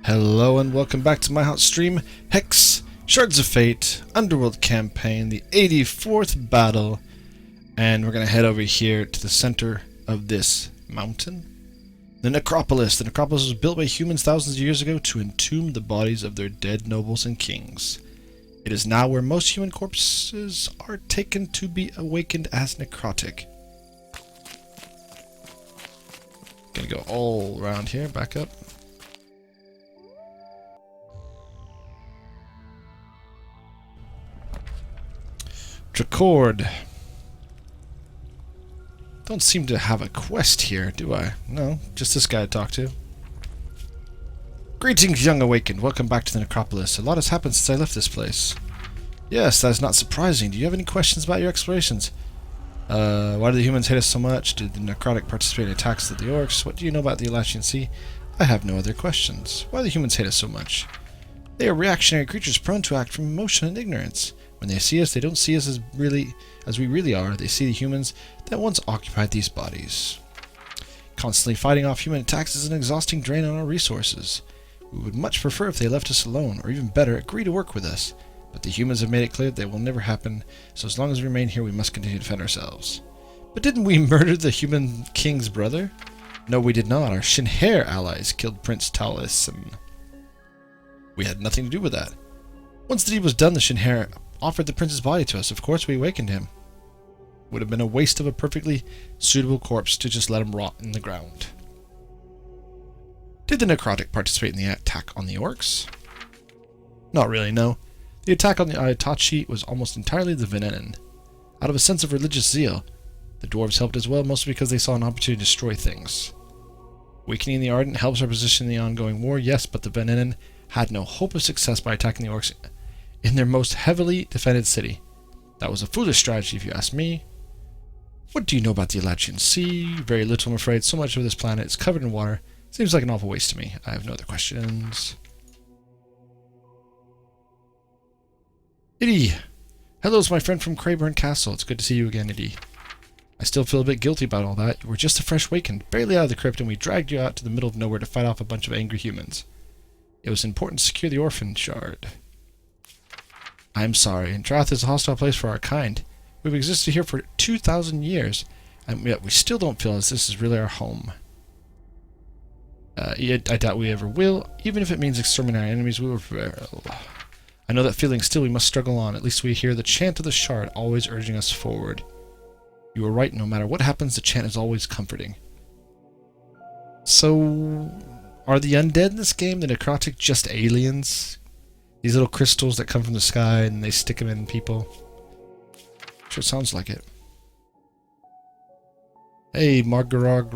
Hello and welcome back to my hot stream, Hex, Shards of Fate, Underworld Campaign, the 84th battle, and we're going to head over here to the center of this mountain. The Necropolis. The Necropolis was built by humans thousands of years ago to entomb the bodies of their dead nobles and kings. It is now where most human corpses are taken to be awakened as necrotic. Gonna go all around here, back up. Record. Don't seem to have a quest here, do I? No, just this guy to talk to. Greetings, young awakened. Welcome back to the Necropolis. A lot has happened since I left this place. Yes, that is not surprising. Do you have any questions about your explorations? Why do the humans hate us so much? Did the Necrotic participate in attacks of the orcs? What do you know about the Elachian Sea? I have no other questions. Why do the humans hate us so much? They are reactionary creatures prone to act from emotion and ignorance. When they see us, they don't see us as we really are. They see the humans that once occupied these bodies. Constantly fighting off human attacks is an exhausting drain on our resources. We would much prefer if they left us alone, or even better, agree to work with us. But the humans have made it clear that will never happen, so as long as we remain here, we must continue to defend ourselves. But didn't we murder the human king's brother? No, we did not. Our Shinhair allies killed Prince Talisan. We had nothing to do with that. Once the deed was done, the Shinhair offered the prince's body to us. Of course, we awakened him. Would have been a waste of a perfectly suitable corpse to just let him rot in the ground. Did the Necrotic participate in the attack on the orcs? Not really, no. The attack on the Ayatachi was almost entirely the Venenin. Out of a sense of religious zeal, the dwarves helped as well, mostly because they saw an opportunity to destroy things. Weakening the Ardent helps our position in the ongoing war, yes, but the Venenin had no hope of success by attacking the orcs in their most heavily defended city. That was a foolish strategy if you ask me. What do you know about the Elachian Sea? Very little, I'm afraid. So much of this planet is covered in water. Seems like an awful waste to me. I have no other questions. Iddy! Hello, it's my friend from Craburn Castle. It's good to see you again, Iddy. I still feel a bit guilty about all that. You were just a fresh awakened, barely out of the crypt, and we dragged you out to the middle of nowhere to fight off a bunch of angry humans. It was important to secure the orphan shard. I'm sorry. Trath is a hostile place for our kind. We've existed here for 2,000 years, and yet we still don't feel as this is really our home. I doubt we ever will. Even if it means exterminating our enemies, we will prevail. I know that feeling. Still, we must struggle on. At least we hear the chant of the shard always urging us forward. You are right. No matter what happens, the chant is always comforting. So, are the undead in this game, the Necrotic, just aliens? These little crystals that come from the sky and they stick them in people? Sure sounds like it. Hey, Margarag,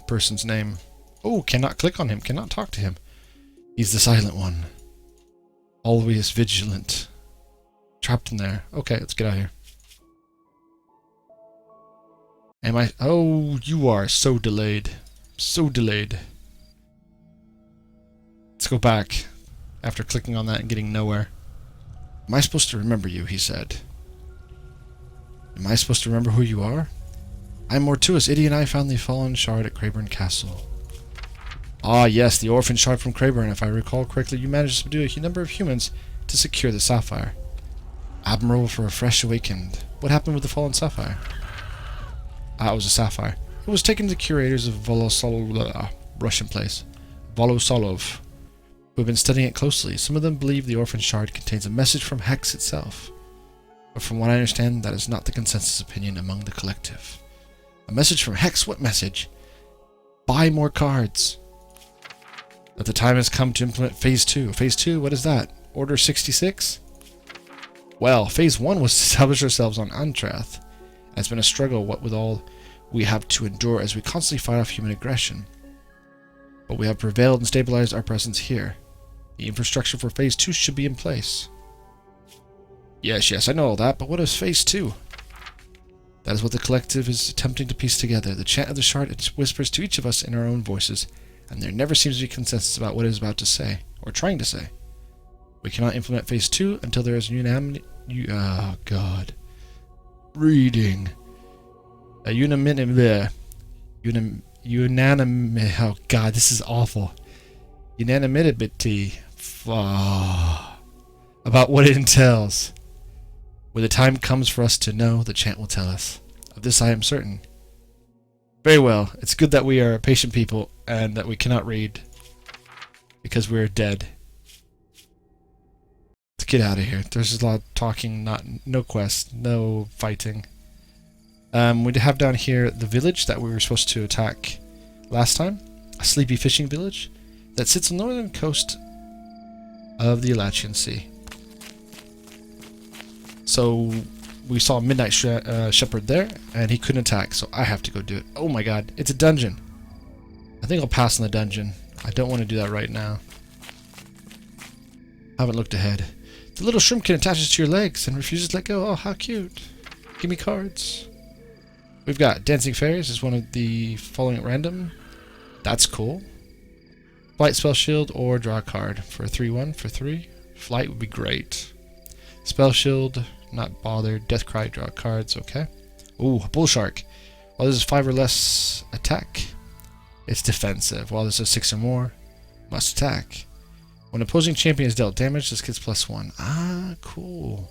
person's name. Oh, cannot click on him, cannot talk to him. He's the silent one. Always vigilant. Trapped in there. Okay, let's get out of here. Am I? Oh, you are so delayed. So delayed. Let's go back. After clicking on that and getting nowhere. Am I supposed to remember you? He said. Am I supposed to remember who you are? I'm Mortuus. Iddy and I found the fallen shard at Craburn Castle. Ah, yes, the orphan shard from Craburn. If I recall correctly, you managed to subdue a number of humans to secure the sapphire. Admirable for a fresh awakened. What happened with the fallen sapphire? Ah, it was a sapphire. It was taken to the curators of Volosolov, Russian place. Volosolov, who have been studying it closely. Some of them believe the orphan shard contains a message from Hex itself. But from what I understand, that is not the consensus opinion among the collective. A message from Hex? What message? Buy more cards. That the time has come to implement Phase 2. Phase 2, what is that? Order 66? Well, Phase 1 was to establish ourselves on Antrath. And it's been a struggle, what with all we have to endure as we constantly fight off human aggression. But we have prevailed and stabilized our presence here. The infrastructure for Phase 2 should be in place. Yes, I know all that, but what is Phase 2? That is what the collective is attempting to piece together. The chant of the shard whispers to each of us in our own voices, and there never seems to be consensus about what it is about to say, or trying to say. We cannot implement Phase 2 until there is unanimity. Oh, God. Reading. Unanimity. Oh, God, this is awful. UNANIMITY. About what it entails. When the time comes for us to know, the chant will tell us. Of this I am certain. Very well. It's good that we are patient people and that we cannot read because we're dead. Let's get out of here. There's a lot of talking, no quest, no fighting. We have down here the village that we were supposed to attack last time. A sleepy fishing village that sits on the northern coast of the Alachian Sea. So we saw Midnight Shepherd there, and he couldn't attack, so I have to go do it. Oh my god, it's a dungeon. I think I'll pass on the dungeon. I don't want to do that right now. I haven't looked ahead. The little shrimpkin attaches to your legs and refuses to let go. Oh, how cute. Give me cards. We've got Dancing Fairies as one of the following at random. That's cool. Flight, Spell Shield, or draw a card. For a 3-1 for 3. Flight would be great. Spell Shield, not bothered. Death Cry, draw cards, okay. Ooh, Bull Shark. While there's a 5 or less attack, it's defensive. While there's a 6 or more, must attack. When opposing champion is dealt damage, this gets +1. Ah, cool.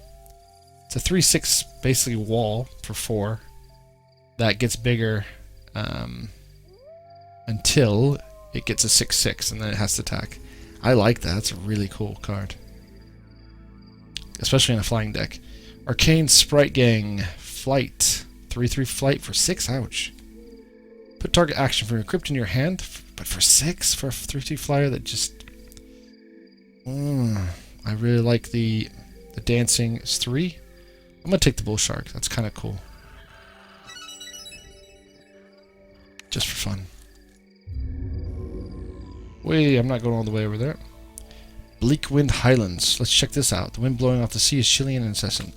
It's a 3/6 basically wall for 4 that gets bigger until it gets a 6/6 and then it has to attack. I like that. That's a really cool card. Especially in a flying deck. Arcane Sprite Gang. Flight. 3/3 flight for 6. Ouch. Put target action from your crypt in your hand, but for 6? For a 3/3 flyer that just... I really like the dancing. It's 3. I'm going to take the Bull Shark. That's kind of cool. Just for fun. Wait, I'm not going all the way over there. Bleak Wind Highlands. Let's check this out. The wind blowing off the sea is chilly and incessant.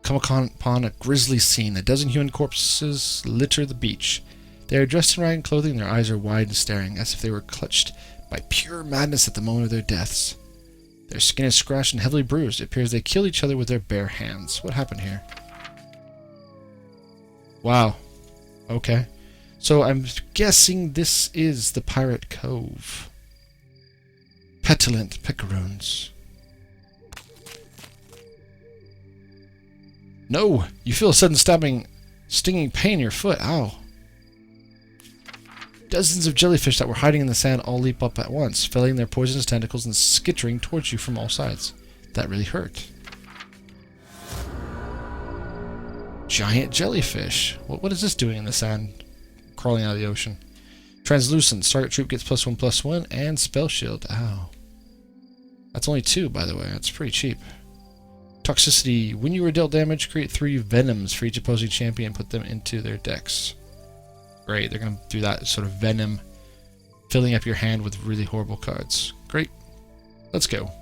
Come upon a grisly scene. A dozen human corpses litter the beach. They are dressed in ragged clothing and their eyes are wide and staring, as if they were clutched by pure madness at the moment of their deaths. Their skin is scratched and heavily bruised. It appears they killed each other with their bare hands. What happened here? Wow. Okay. So I'm guessing this is the Pirate Cove. Petulant picaroons. No! You feel a sudden stinging pain in your foot. Ow. Dozens of jellyfish that were hiding in the sand all leap up at once, filling their poisonous tentacles and skittering towards you from all sides. That really hurt. Giant jellyfish. What is this doing in the sand? Crawling out of the ocean. Translucent. Target troop gets +1/+1 and Spell Shield. Ow. That's only 2, by the way. That's pretty cheap. Toxicity. When you are dealt damage, create 3 venoms for each opposing champion and put them into their decks. Great. They're going to do that sort of venom, filling up your hand with really horrible cards. Great. Let's go.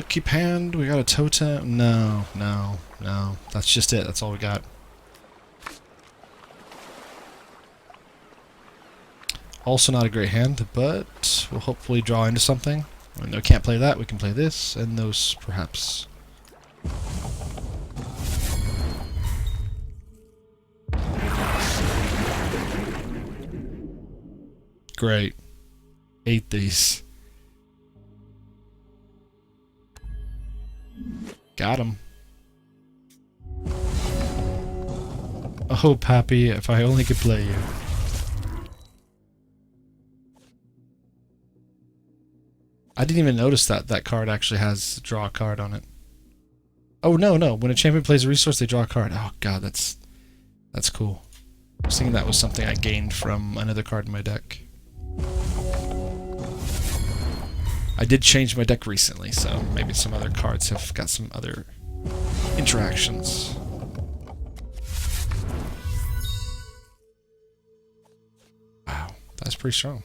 Keep hand. We got a totem. No. That's just it. That's all we got. Also not a great hand, but we'll hopefully draw into something. When we can't play that, we can play this, and those perhaps. Great. 8 these. Got him. Oh, Pappy, if I only could play you. I didn't even notice that card actually has draw a card on it. Oh, no. When a champion plays a resource, they draw a card. Oh, God, that's cool. I was thinking that was something I gained from another card in my deck. I did change my deck recently, so maybe some other cards have got some other interactions. Wow, that's pretty strong.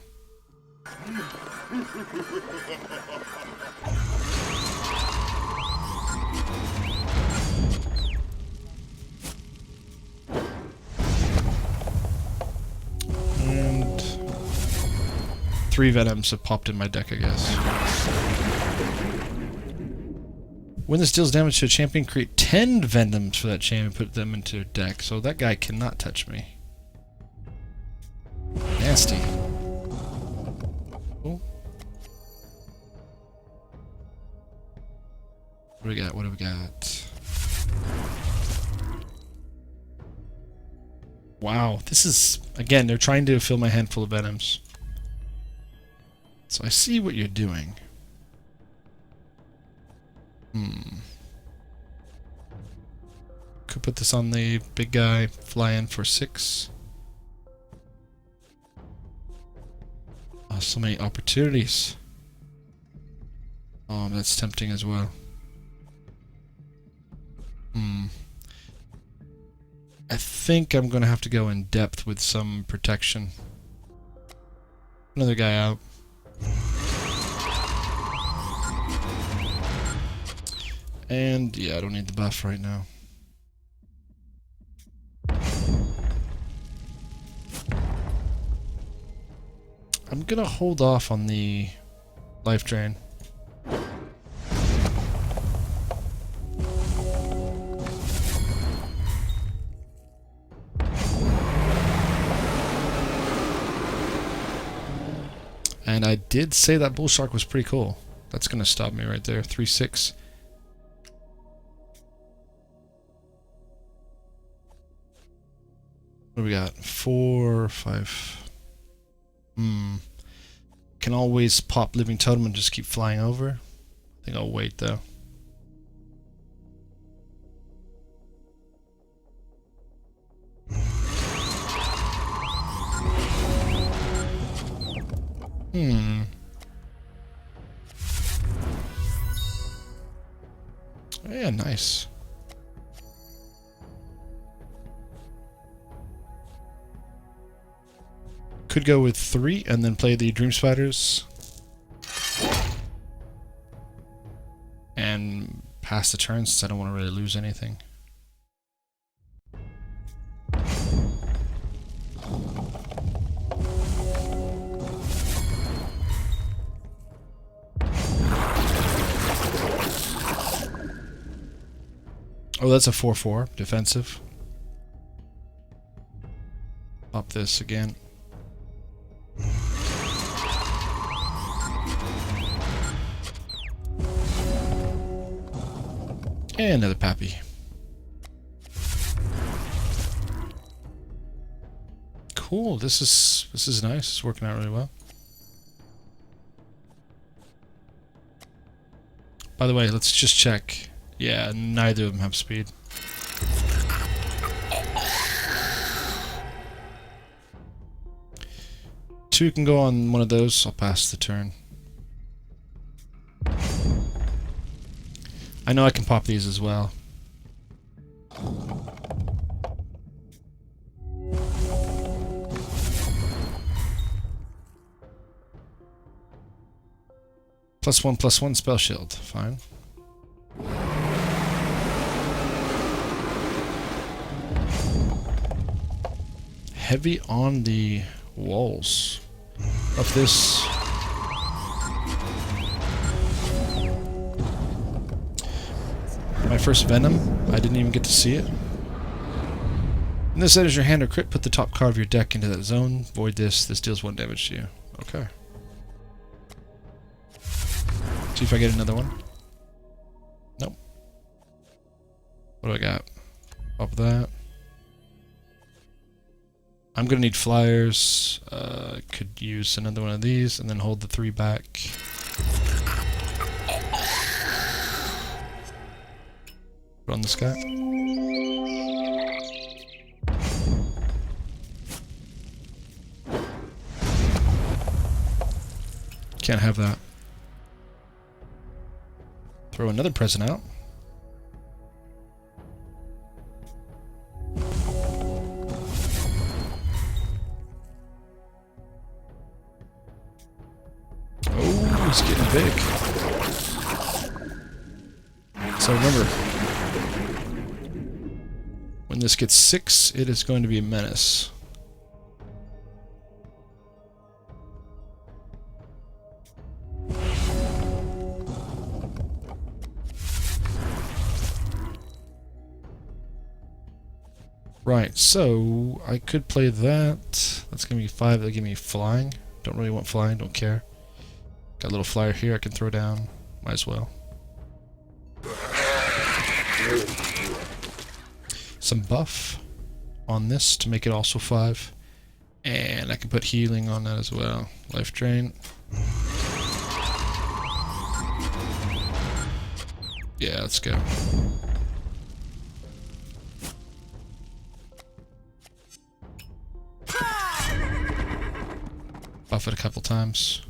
3 Venoms have popped in my deck, I guess. When this deals damage to a champion, create 10 Venoms for that champion and put them into your deck. So that guy cannot touch me. Nasty. Cool. What do we got? What do we got? Wow, this is... Again, they're trying to fill my hand full of Venoms. So I see what you're doing. Could put this on the big guy, fly in for 6. Oh, so many opportunities. Oh, that's tempting as well. I think I'm gonna have to go in depth with some protection. Another guy out. And yeah, I don't need the buff right now. I'm gonna hold off on the life drain. And I did say that bull shark was pretty cool. That's gonna stop me right there. 3/6. What do we got? 4, 5. Can always pop Living Totem and just keep flying over. I think I'll wait though. Yeah, nice. Could go with 3 and then play the Dream Spiders. And pass the turn since I don't want to really lose anything. Oh, that's a 4/4 defensive. Pop this again. And another Pappy. Cool. This is nice. It's working out really well. By the way, let's just check. Yeah, neither of them have speed. Two can go on one of those. I'll pass the turn. I know I can pop these as well. +1/+1 spell shield. Fine. Heavy on the walls. Up this. My first Venom. I didn't even get to see it. When this enters your hand or crit, put the top card of your deck into that zone. Void this. This deals 1 damage to you. Okay. See if I get another one. Nope. What do I got? Pop that. I'm gonna need flyers. Could use another one of these and then hold the 3 back. Put on this guy. Can't have that. Throw another present out. Oh, he's getting big. So remember, when this gets 6, it is going to be a menace. Right, so I could play that. That's gonna be 5. That'll give me flying. Don't really want flying, don't care. Got a little flyer here I can throw down. Might as well. Some buff on this to make it also 5. And I can put healing on that as well. Life drain. Yeah, let's go. Buff it a couple times.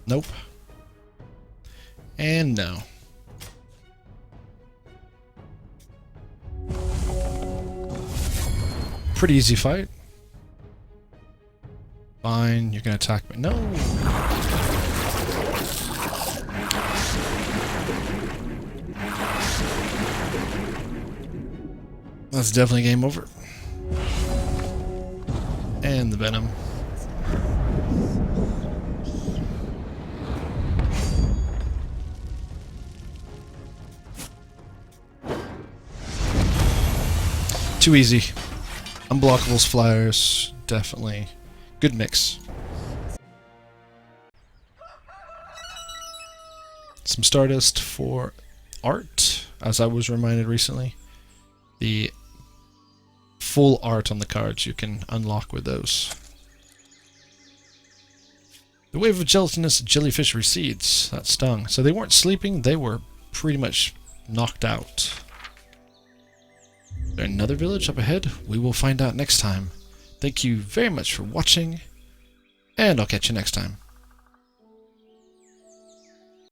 Nope. And no. Pretty easy fight. Fine, you're gonna attack me. No! That's definitely game over. And the venom. Too easy. Unblockables, flyers, definitely. Good mix. Some Stardust for art, as I was reminded recently. The full art on the cards you can unlock with those. The wave of gelatinous jellyfish recedes. That stung. So they weren't sleeping, they were pretty much knocked out. Is there another village up ahead? We will find out next time. Thank you very much for watching, and I'll catch you next time.